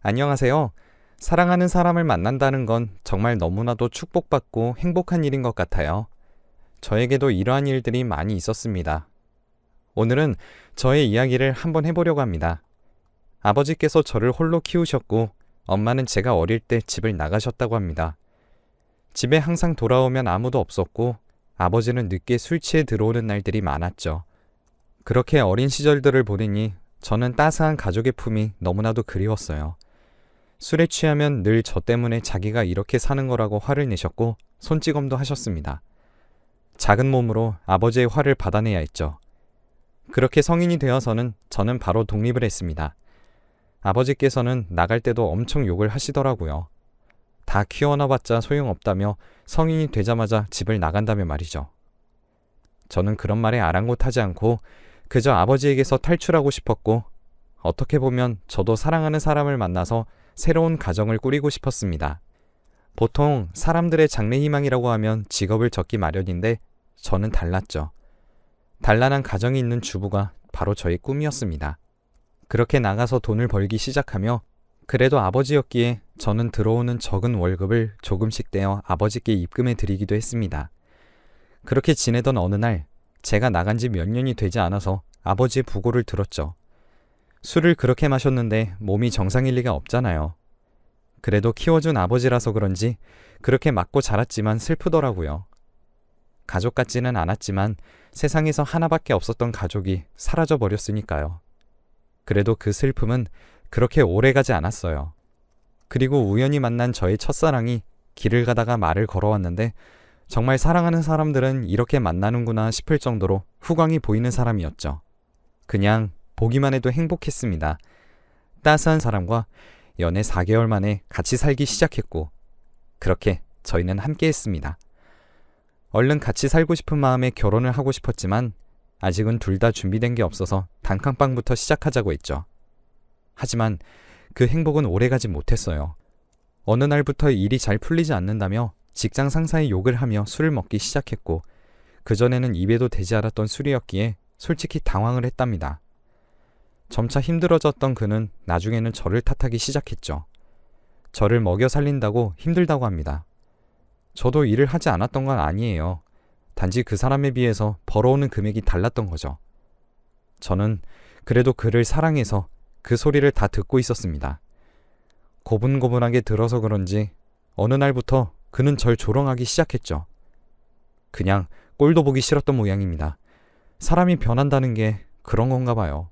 안녕하세요. 사랑하는 사람을 만난다는 건 정말 너무나도 축복받고 행복한 일인 것 같아요. 저에게도 이러한 일들이 많이 있었습니다. 오늘은 저의 이야기를 한번 해보려고 합니다. 아버지께서 저를 홀로 키우셨고, 엄마는 제가 어릴 때 집을 나가셨다고 합니다. 집에 항상 돌아오면 아무도 없었고, 아버지는 늦게 술 취해 들어오는 날들이 많았죠. 그렇게 어린 시절들을 보내니 저는 따스한 가족의 품이 너무나도 그리웠어요. 술에 취하면 늘 저 때문에 자기가 이렇게 사는 거라고 화를 내셨고 손찌검도 하셨습니다. 작은 몸으로 아버지의 화를 받아내야 했죠. 그렇게 성인이 되어서는 저는 바로 독립을 했습니다. 아버지께서는 나갈 때도 엄청 욕을 하시더라고요. 다 키워놔봤자 소용없다며 성인이 되자마자 집을 나간다며 말이죠. 저는 그런 말에 아랑곳하지 않고 그저 아버지에게서 탈출하고 싶었고, 어떻게 보면 저도 사랑하는 사람을 만나서 새로운 가정을 꾸리고 싶었습니다. 보통 사람들의 장래희망이라고 하면 직업을 적기 마련인데 저는 달랐죠. 단란한 가정이 있는 주부가 바로 저의 꿈이었습니다. 그렇게 나가서 돈을 벌기 시작하며, 그래도 아버지였기에 저는 들어오는 적은 월급을 조금씩 떼어 아버지께 입금해 드리기도 했습니다. 그렇게 지내던 어느 날 제가 나간 지 몇 년이 되지 않아서 아버지의 부고를 들었죠. 술을 그렇게 마셨는데 몸이 정상일 리가 없잖아요. 그래도 키워준 아버지라서 그런지 그렇게 맞고 자랐지만 슬프더라고요. 가족 같지는 않았지만 세상에서 하나밖에 없었던 가족이 사라져 버렸으니까요. 그래도 그 슬픔은 그렇게 오래 가지 않았어요. 그리고 우연히 만난 저의 첫사랑이 길을 가다가 말을 걸어왔는데, 정말 사랑하는 사람들은 이렇게 만나는구나 싶을 정도로 후광이 보이는 사람이었죠. 그냥 보기만 해도 행복했습니다. 따스한 사람과 연애 4개월 만에 같이 살기 시작했고, 그렇게 저희는 함께 했습니다. 얼른 같이 살고 싶은 마음에 결혼을 하고 싶었지만 아직은 둘 다 준비된 게 없어서 단칸방부터 시작하자고 했죠. 하지만 그 행복은 오래가지 못했어요. 어느 날부터 일이 잘 풀리지 않는다며 직장 상사의 욕을 하며 술을 먹기 시작했고, 그전에는 입에도 대지 않았던 술이었기에 솔직히 당황을 했답니다. 점차 힘들어졌던 그는 나중에는 저를 탓하기 시작했죠. 저를 먹여 살린다고 힘들다고 합니다. 저도 일을 하지 않았던 건 아니에요. 단지 그 사람에 비해서 벌어오는 금액이 달랐던 거죠. 저는 그래도 그를 사랑해서 그 소리를 다 듣고 있었습니다. 고분고분하게 들어서 그런지 어느 날부터 그는 절 조롱하기 시작했죠. 그냥 꼴도 보기 싫었던 모양입니다. 사람이 변한다는 게 그런 건가 봐요.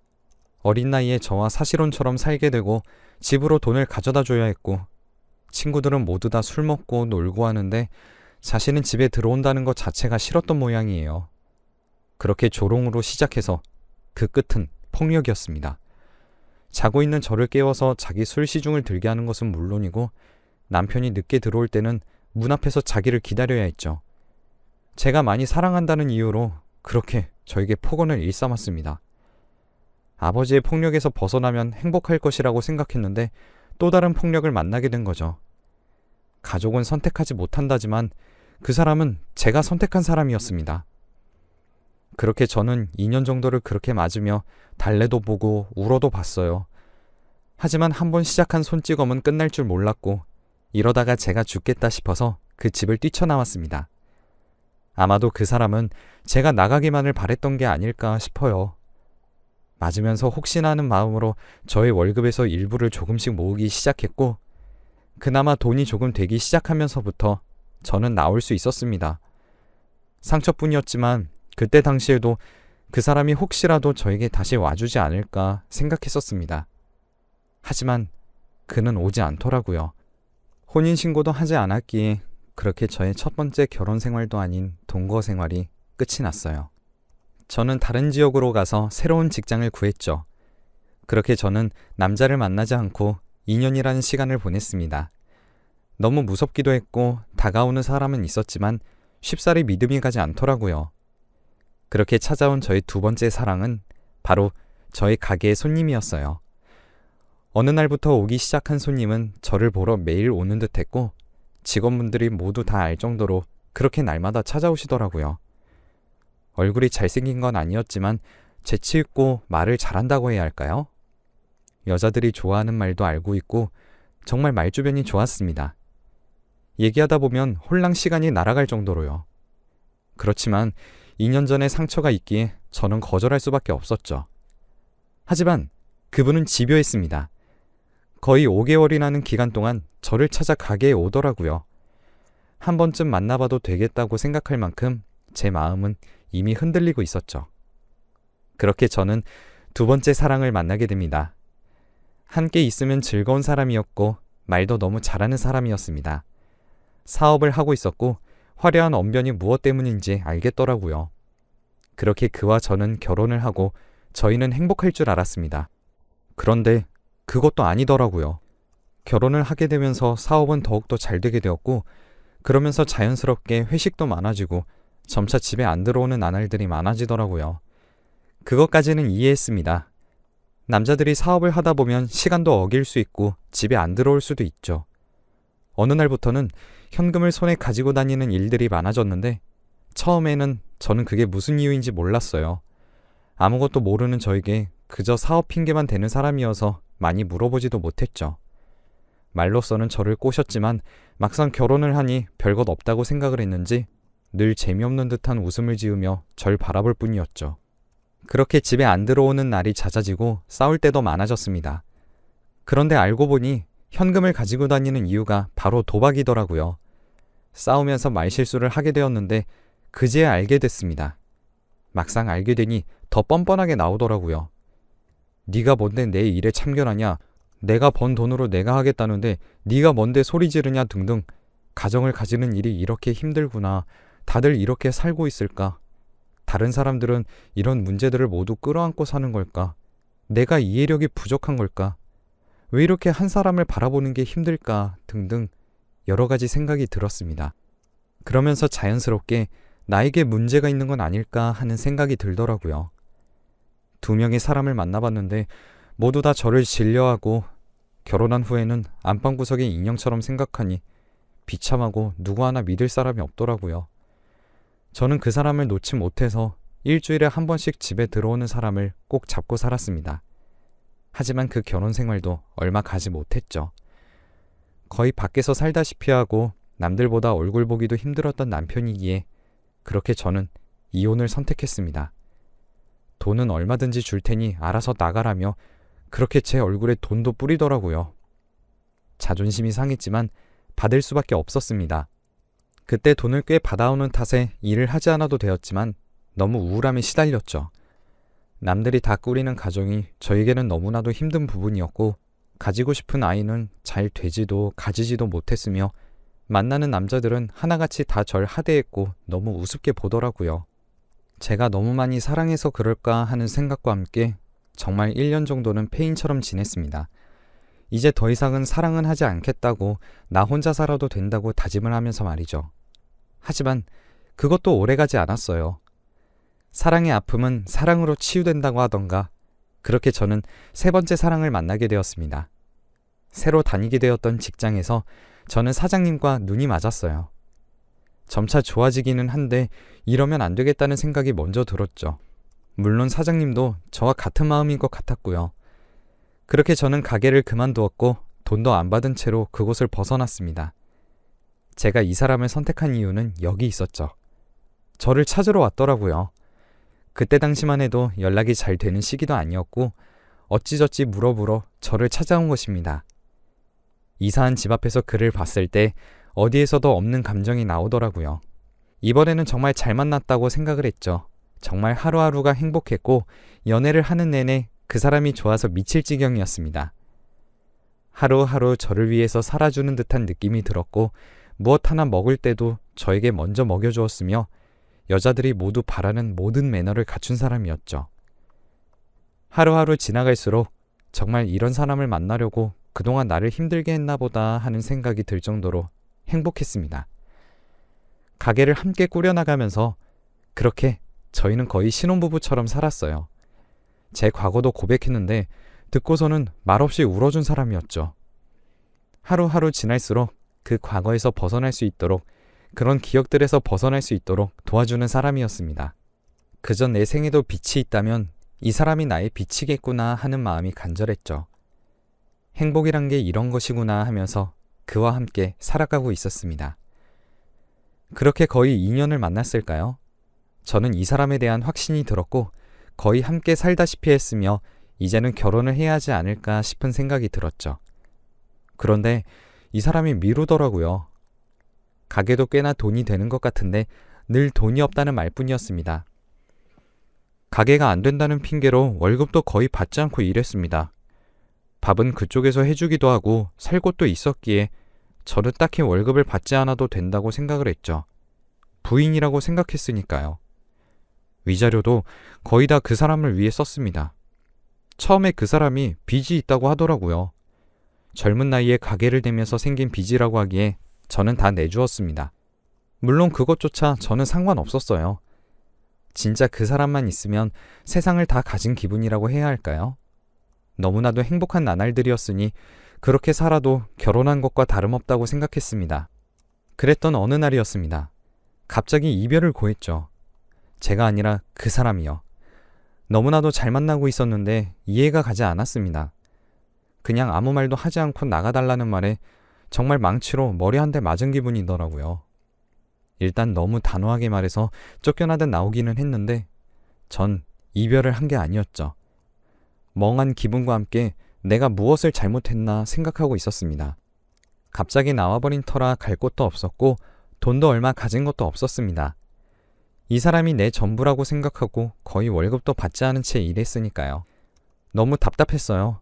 어린 나이에 저와 사실혼처럼 살게 되고 집으로 돈을 가져다 줘야 했고, 친구들은 모두 다 술 먹고 놀고 하는데 자신은 집에 들어온다는 것 자체가 싫었던 모양이에요. 그렇게 조롱으로 시작해서 그 끝은 폭력이었습니다. 자고 있는 저를 깨워서 자기 술 시중을 들게 하는 것은 물론이고, 남편이 늦게 들어올 때는 문 앞에서 자기를 기다려야 했죠. 제가 많이 사랑한다는 이유로 그렇게 저에게 폭언을 일삼았습니다. 아버지의 폭력에서 벗어나면 행복할 것이라고 생각했는데 또 다른 폭력을 만나게 된 거죠. 가족은 선택하지 못한다지만 그 사람은 제가 선택한 사람이었습니다. 그렇게 저는 2년 정도를 그렇게 맞으며 달래도 보고 울어도 봤어요. 하지만 한번 시작한 손찌검은 끝날 줄 몰랐고, 이러다가 제가 죽겠다 싶어서 그 집을 뛰쳐나왔습니다. 아마도 그 사람은 제가 나가기만을 바랬던 게 아닐까 싶어요. 맞으면서 혹시나 하는 마음으로 저의 월급에서 일부를 조금씩 모으기 시작했고, 그나마 돈이 조금 되기 시작하면서부터 저는 나올 수 있었습니다. 상처뿐이었지만 그때 당시에도 그 사람이 혹시라도 저에게 다시 와주지 않을까 생각했었습니다. 하지만 그는 오지 않더라고요. 혼인신고도 하지 않았기에 그렇게 저의 첫 번째 결혼 생활도 아닌 동거 생활이 끝이 났어요. 저는 다른 지역으로 가서 새로운 직장을 구했죠. 그렇게 저는 남자를 만나지 않고 2년이라는 시간을 보냈습니다. 너무 무섭기도 했고 다가오는 사람은 있었지만 쉽사리 믿음이 가지 않더라고요. 그렇게 찾아온 저의 두 번째 사랑은 바로 저희 가게의 손님이었어요. 어느 날부터 오기 시작한 손님은 저를 보러 매일 오는 듯 했고, 직원분들이 모두 다 알 정도로 그렇게 날마다 찾아오시더라고요. 얼굴이 잘생긴 건 아니었지만 재치있고 말을 잘한다고 해야 할까요? 여자들이 좋아하는 말도 알고 있고 정말 말주변이 좋았습니다. 얘기하다 보면 홀랑 시간이 날아갈 정도로요. 그렇지만 2년 전에 상처가 있기에 저는 거절할 수밖에 없었죠. 하지만 그분은 집요했습니다. 거의 5개월이라는 기간 동안 저를 찾아 가게에 오더라고요. 한 번쯤 만나봐도 되겠다고 생각할 만큼 제 마음은 이미 흔들리고 있었죠. 그렇게 저는 두 번째 사랑을 만나게 됩니다. 함께 있으면 즐거운 사람이었고 말도 너무 잘하는 사람이었습니다. 사업을 하고 있었고 화려한 언변이 무엇 때문인지 알겠더라고요. 그렇게 그와 저는 결혼을 하고 저희는 행복할 줄 알았습니다. 그런데 그것도 아니더라고요. 결혼을 하게 되면서 사업은 더욱더 잘 되게 되었고 그러면서 자연스럽게 회식도 많아지고 점차 집에 안 들어오는 나날들이 많아지더라고요. 그것까지는 이해했습니다. 남자들이 사업을 하다 보면 시간도 어길 수 있고 집에 안 들어올 수도 있죠. 어느 날부터는 현금을 손에 가지고 다니는 일들이 많아졌는데 처음에는 저는 그게 무슨 이유인지 몰랐어요. 아무것도 모르는 저에게 그저 사업 핑계만 대는 사람이어서 많이 물어보지도 못했죠. 말로서는 저를 꼬셨지만 막상 결혼을 하니 별것 없다고 생각을 했는지 늘 재미없는 듯한 웃음을 지으며 절 바라볼 뿐이었죠. 그렇게 집에 안 들어오는 날이 잦아지고 싸울 때도 많아졌습니다. 그런데 알고 보니 현금을 가지고 다니는 이유가 바로 도박이더라고요. 싸우면서 말실수를 하게 되었는데 그제야 알게 됐습니다. 막상 알게 되니 더 뻔뻔하게 나오더라고요. 네가 뭔데 내 일에 참견하냐? 내가 번 돈으로 내가 하겠다는데 네가 뭔데 소리 지르냐 등등. 가정을 가지는 일이 이렇게 힘들구나. 다들 이렇게 살고 있을까? 다른 사람들은 이런 문제들을 모두 끌어안고 사는 걸까? 내가 이해력이 부족한 걸까? 왜 이렇게 한 사람을 바라보는 게 힘들까? 등등 여러 가지 생각이 들었습니다. 그러면서 자연스럽게 나에게 문제가 있는 건 아닐까 하는 생각이 들더라고요. 두 명의 사람을 만나봤는데 모두 다 저를 신뢰하고 결혼한 후에는 안방구석의 인형처럼 생각하니 비참하고 누구 하나 믿을 사람이 없더라고요. 저는 그 사람을 놓지 못해서 일주일에 한 번씩 집에 들어오는 사람을 꼭 잡고 살았습니다. 하지만 그 결혼 생활도 얼마 가지 못했죠. 거의 밖에서 살다시피 하고 남들보다 얼굴 보기도 힘들었던 남편이기에 그렇게 저는 이혼을 선택했습니다. 돈은 얼마든지 줄 테니 알아서 나가라며 그렇게 제 얼굴에 돈도 뿌리더라고요. 자존심이 상했지만 받을 수밖에 없었습니다. 그때 돈을 꽤 받아오는 탓에 일을 하지 않아도 되었지만 너무 우울함에 시달렸죠. 남들이 다 꾸리는 가정이 저에게는 너무나도 힘든 부분이었고 가지고 싶은 아이는 잘 되지도 가지지도 못했으며 만나는 남자들은 하나같이 다 절 하대했고 너무 우습게 보더라고요. 제가 너무 많이 사랑해서 그럴까 하는 생각과 함께 정말 1년 정도는 폐인처럼 지냈습니다. 이제 더 이상은 사랑은 하지 않겠다고 나 혼자 살아도 된다고 다짐을 하면서 말이죠. 하지만 그것도 오래가지 않았어요. 사랑의 아픔은 사랑으로 치유된다고 하던가 그렇게 저는 세 번째 사랑을 만나게 되었습니다. 새로 다니게 되었던 직장에서 저는 사장님과 눈이 맞았어요. 점차 좋아지기는 한데 이러면 안 되겠다는 생각이 먼저 들었죠. 물론 사장님도 저와 같은 마음인 것 같았고요. 그렇게 저는 가게를 그만두었고 돈도 안 받은 채로 그곳을 벗어났습니다. 제가 이 사람을 선택한 이유는 여기 있었죠. 저를 찾으러 왔더라고요. 그때 당시만 해도 연락이 잘 되는 시기도 아니었고 어찌저찌 물어보러 저를 찾아온 것입니다. 이사한 집 앞에서 그를 봤을 때 어디에서도 없는 감정이 나오더라고요. 이번에는 정말 잘 만났다고 생각을 했죠. 정말 하루하루가 행복했고 연애를 하는 내내 그 사람이 좋아서 미칠 지경이었습니다. 하루하루 저를 위해서 살아주는 듯한 느낌이 들었고 무엇 하나 먹을 때도 저에게 먼저 먹여주었으며 여자들이 모두 바라는 모든 매너를 갖춘 사람이었죠. 하루하루 지나갈수록 정말 이런 사람을 만나려고 그동안 나를 힘들게 했나 보다 하는 생각이 들 정도로 행복했습니다. 가게를 함께 꾸려나가면서 그렇게 저희는 거의 신혼부부처럼 살았어요. 제 과거도 고백했는데 듣고서는 말없이 울어준 사람이었죠. 하루하루 지날수록 그 과거에서 벗어날 수 있도록 그런 기억들에서 벗어날 수 있도록 도와주는 사람이었습니다. 그저 내 생에도 빛이 있다면 이 사람이 나의 빛이겠구나 하는 마음이 간절했죠. 행복이란 게 이런 것이구나 하면서 그와 함께 살아가고 있었습니다. 그렇게 거의 2년을 만났을까요? 저는 이 사람에 대한 확신이 들었고 거의 함께 살다시피 했으며 이제는 결혼을 해야 하지 않을까 싶은 생각이 들었죠. 그런데 이 사람이 미루더라고요. 가게도 꽤나 돈이 되는 것 같은데 늘 돈이 없다는 말뿐이었습니다. 가게가 안 된다는 핑계로 월급도 거의 받지 않고 일했습니다. 밥은 그쪽에서 해주기도 하고 살 곳도 있었기에 저는 딱히 월급을 받지 않아도 된다고 생각을 했죠. 부인이라고 생각했으니까요. 위자료도 거의 다 그 사람을 위해 썼습니다. 처음에 그 사람이 빚이 있다고 하더라고요. 젊은 나이에 가게를 대면서 생긴 빚이라고 하기에 저는 다 내주었습니다. 물론 그것조차 저는 상관없었어요. 진짜 그 사람만 있으면 세상을 다 가진 기분이라고 해야 할까요? 너무나도 행복한 나날들이었으니 그렇게 살아도 결혼한 것과 다름없다고 생각했습니다. 그랬던 어느 날이었습니다. 갑자기 이별을 고했죠. 제가 아니라 그 사람이요. 너무나도 잘 만나고 있었는데 이해가 가지 않았습니다. 그냥 아무 말도 하지 않고 나가달라는 말에 정말 망치로 머리 한 대 맞은 기분이더라고요. 일단 너무 단호하게 말해서 쫓겨나듯 나오기는 했는데 전 이별을 한 게 아니었죠. 멍한 기분과 함께 내가 무엇을 잘못했나 생각하고 있었습니다. 갑자기 나와버린 터라 갈 곳도 없었고 돈도 얼마 가진 것도 없었습니다. 이 사람이 내 전부라고 생각하고 거의 월급도 받지 않은 채 일했으니까요. 너무 답답했어요.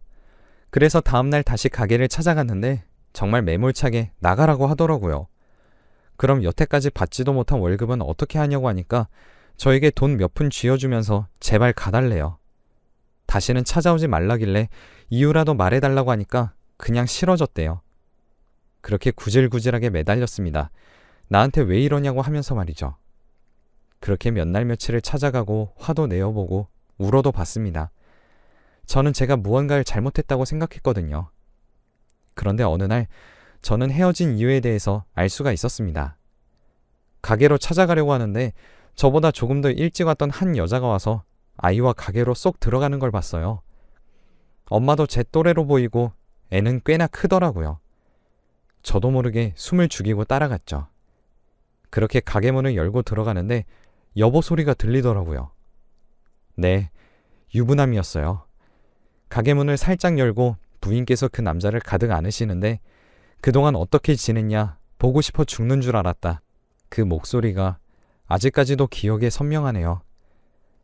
그래서 다음날 다시 가게를 찾아갔는데 정말 매몰차게 나가라고 하더라고요. 그럼 여태까지 받지도 못한 월급은 어떻게 하냐고 하니까 저에게 돈 몇 푼 쥐어주면서 제발 가달래요. 다시는 찾아오지 말라길래 이유라도 말해달라고 하니까 그냥 싫어졌대요. 그렇게 구질구질하게 매달렸습니다. 나한테 왜 이러냐고 하면서 말이죠. 그렇게 몇 날 며칠을 찾아가고 화도 내어보고 울어도 봤습니다. 저는 제가 무언가를 잘못했다고 생각했거든요. 그런데 어느 날 저는 헤어진 이유에 대해서 알 수가 있었습니다. 가게로 찾아가려고 하는데 저보다 조금 더 일찍 왔던 한 여자가 와서 아이와 가게로 쏙 들어가는 걸 봤어요. 엄마도 제 또래로 보이고 애는 꽤나 크더라고요. 저도 모르게 숨을 죽이고 따라갔죠. 그렇게 가게 문을 열고 들어가는데 여보 소리가 들리더라고요. 네, 유부남이었어요. 가게 문을 살짝 열고 부인께서 그 남자를 가득 안으시는데 그동안 어떻게 지냈냐 보고 싶어 죽는 줄 알았다. 그 목소리가 아직까지도 기억에 선명하네요.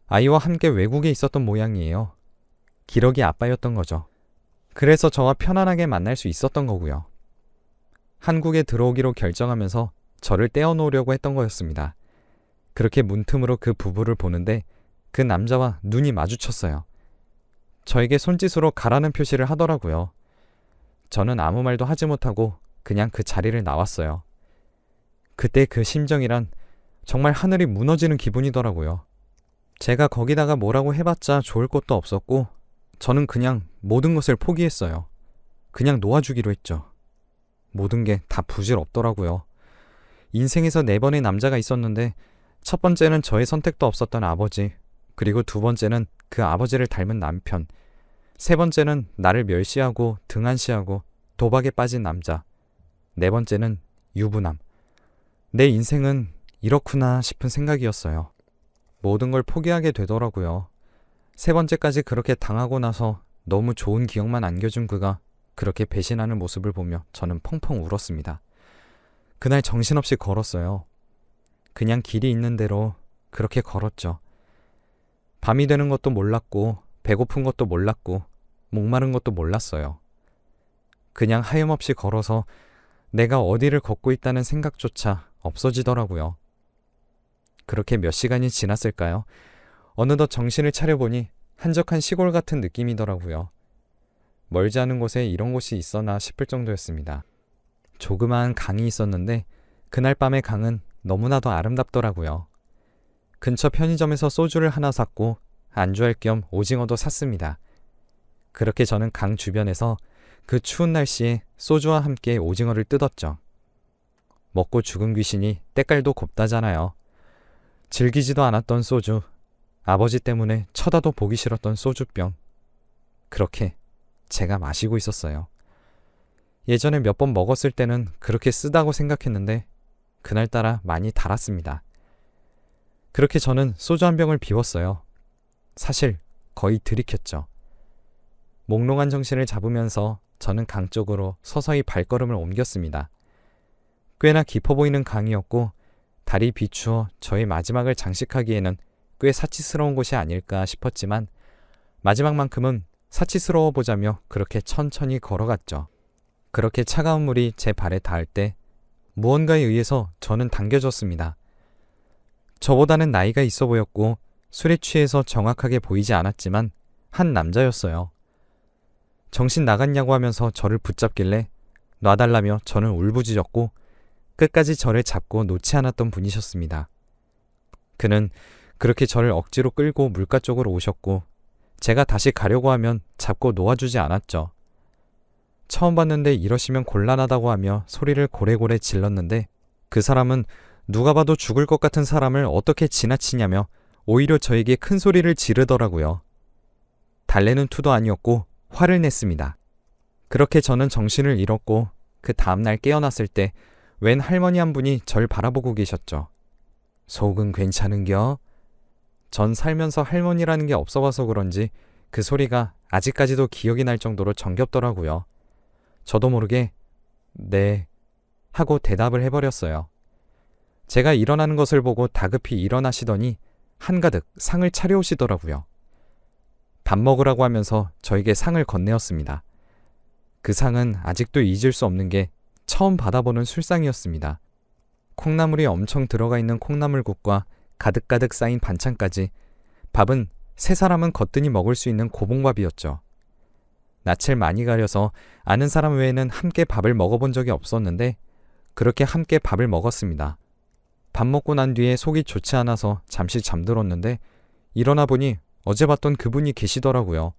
아이와 함께 외국에 있었던 모양이에요. 기러기 아빠였던 거죠. 그래서 저와 편안하게 만날 수 있었던 거고요. 한국에 들어오기로 결정하면서 저를 떼어놓으려고 했던 거였습니다. 그렇게 문틈으로 그 부부를 보는데 그 남자와 눈이 마주쳤어요. 저에게 손짓으로 가라는 표시를 하더라고요. 저는 아무 말도 하지 못하고 그냥 그 자리를 나왔어요. 그때 그 심정이란 정말 하늘이 무너지는 기분이더라고요. 제가 거기다가 뭐라고 해봤자 좋을 것도 없었고 저는 그냥 모든 것을 포기했어요. 그냥 놓아주기로 했죠. 모든 게 다 부질없더라고요. 인생에서 4번의 남자가 있었는데 첫 번째는 저의 선택도 없었던 아버지, 그리고 두 번째는 그 아버지를 닮은 남편, 세 번째는 나를 멸시하고 등한시하고 도박에 빠진 남자, 네 번째는 유부남. 내 인생은 이렇구나 싶은 생각이었어요. 모든 걸 포기하게 되더라고요. 세 번째까지 그렇게 당하고 나서 너무 좋은 기억만 안겨준 그가 그렇게 배신하는 모습을 보며 저는 펑펑 울었습니다. 그날 정신없이 걸었어요. 그냥 길이 있는 대로 그렇게 걸었죠. 밤이 되는 것도 몰랐고 배고픈 것도 몰랐고 목마른 것도 몰랐어요. 그냥 하염없이 걸어서 내가 어디를 걷고 있다는 생각조차 없어지더라고요. 그렇게 몇 시간이 지났을까요? 어느덧 정신을 차려보니 한적한 시골 같은 느낌이더라고요. 멀지 않은 곳에 이런 곳이 있었나 싶을 정도였습니다. 조그마한 강이 있었는데 그날 밤의 강은 너무나도 아름답더라고요. 근처 편의점에서 소주를 하나 샀고 안주할 겸 오징어도 샀습니다. 그렇게 저는 강 주변에서 그 추운 날씨에 소주와 함께 오징어를 뜯었죠. 먹고 죽은 귀신이 때깔도 곱다잖아요. 즐기지도 않았던 소주, 아버지 때문에 쳐다도 보기 싫었던 소주병. 그렇게 제가 마시고 있었어요. 예전에 몇 번 먹었을 때는 그렇게 쓰다고 생각했는데 그날따라 많이 달았습니다. 그렇게 저는 소주 한 병을 비웠어요. 사실 거의 들이켰죠. 몽롱한 정신을 잡으면서 저는 강 쪽으로 서서히 발걸음을 옮겼습니다. 꽤나 깊어 보이는 강이었고 달이 비추어 저의 마지막을 장식하기에는 꽤 사치스러운 곳이 아닐까 싶었지만 마지막만큼은 사치스러워 보자며 그렇게 천천히 걸어갔죠. 그렇게 차가운 물이 제 발에 닿을 때 무언가에 의해서 저는 당겨졌습니다. 저보다는 나이가 있어 보였고 술에 취해서 정확하게 보이지 않았지만 한 남자였어요. 정신 나갔냐고 하면서 저를 붙잡길래 놔달라며 저는 울부짖었고 끝까지 저를 잡고 놓지 않았던 분이셨습니다. 그는 그렇게 저를 억지로 끌고 물가 쪽으로 오셨고 제가 다시 가려고 하면 잡고 놓아주지 않았죠. 처음 봤는데 이러시면 곤란하다고 하며 소리를 고래고래 질렀는데 그 사람은 누가 봐도 죽을 것 같은 사람을 어떻게 지나치냐며 오히려 저에게 큰 소리를 지르더라고요. 달래는 투도 아니었고 화를 냈습니다. 그렇게 저는 정신을 잃었고 그 다음날 깨어났을 때 웬 할머니 한 분이 절 바라보고 계셨죠. 속은 괜찮은겨? 전 살면서 할머니라는 게 없어봐서 그런지 그 소리가 아직까지도 기억이 날 정도로 정겹더라고요. 저도 모르게 네 하고 대답을 해버렸어요. 제가 일어나는 것을 보고 다급히 일어나시더니 한가득 상을 차려오시더라고요. 밥 먹으라고 하면서 저에게 상을 건네었습니다. 그 상은 아직도 잊을 수 없는 게 처음 받아보는 술상이었습니다. 콩나물이 엄청 들어가 있는 콩나물국과 가득가득 쌓인 반찬까지 밥은 세 사람은 거뜬히 먹을 수 있는 고봉밥이었죠. 낯을 많이 가려서 아는 사람 외에는 함께 밥을 먹어본 적이 없었는데 그렇게 함께 밥을 먹었습니다. 밥 먹고 난 뒤에 속이 좋지 않아서 잠시 잠들었는데 일어나 보니 어제 봤던 그분이 계시더라고요.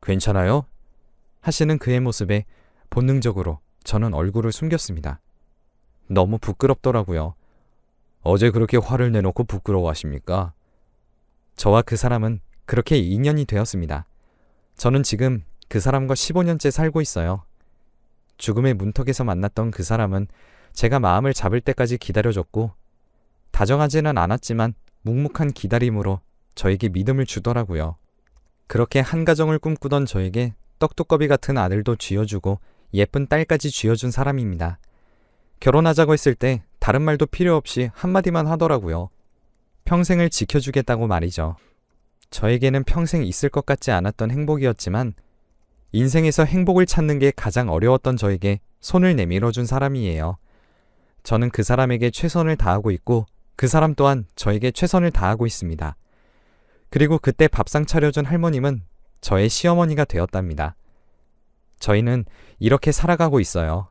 괜찮아요? 하시는 그의 모습에 본능적으로 저는 얼굴을 숨겼습니다. 너무 부끄럽더라고요. 어제 그렇게 화를 내놓고 부끄러워하십니까? 저와 그 사람은 그렇게 인연이 되었습니다. 저는 지금 그 사람과 15년째 살고 있어요. 죽음의 문턱에서 만났던 그 사람은 제가 마음을 잡을 때까지 기다려줬고 다정하지는 않았지만 묵묵한 기다림으로 저에게 믿음을 주더라고요. 그렇게 한 가정을 꿈꾸던 저에게 떡두꺼비 같은 아들도 쥐어주고 예쁜 딸까지 쥐어준 사람입니다. 결혼하자고 했을 때 다른 말도 필요 없이 한마디만 하더라고요. 평생을 지켜주겠다고 말이죠. 저에게는 평생 있을 것 같지 않았던 행복이었지만 인생에서 행복을 찾는 게 가장 어려웠던 저에게 손을 내밀어준 사람이에요. 저는 그 사람에게 최선을 다하고 있고 그 사람 또한 저에게 최선을 다하고 있습니다. 그리고 그때 밥상 차려준 할머님은 저의 시어머니가 되었답니다. 저희는 이렇게 살아가고 있어요.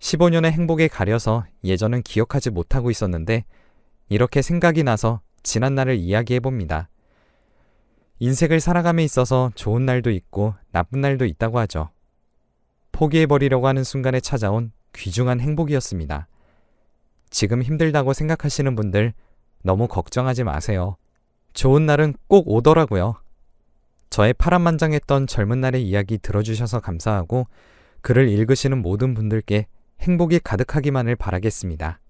15년의 행복에 가려서 예전은 기억하지 못하고 있었는데 이렇게 생각이 나서 지난 날을 이야기해봅니다. 인생을 살아감에 있어서 좋은 날도 있고 나쁜 날도 있다고 하죠. 포기해버리려고 하는 순간에 찾아온 귀중한 행복이었습니다. 지금 힘들다고 생각하시는 분들 너무 걱정하지 마세요. 좋은 날은 꼭 오더라고요. 저의 파란만장했던 젊은 날의 이야기 들어주셔서 감사하고 글을 읽으시는 모든 분들께 행복이 가득하기만을 바라겠습니다.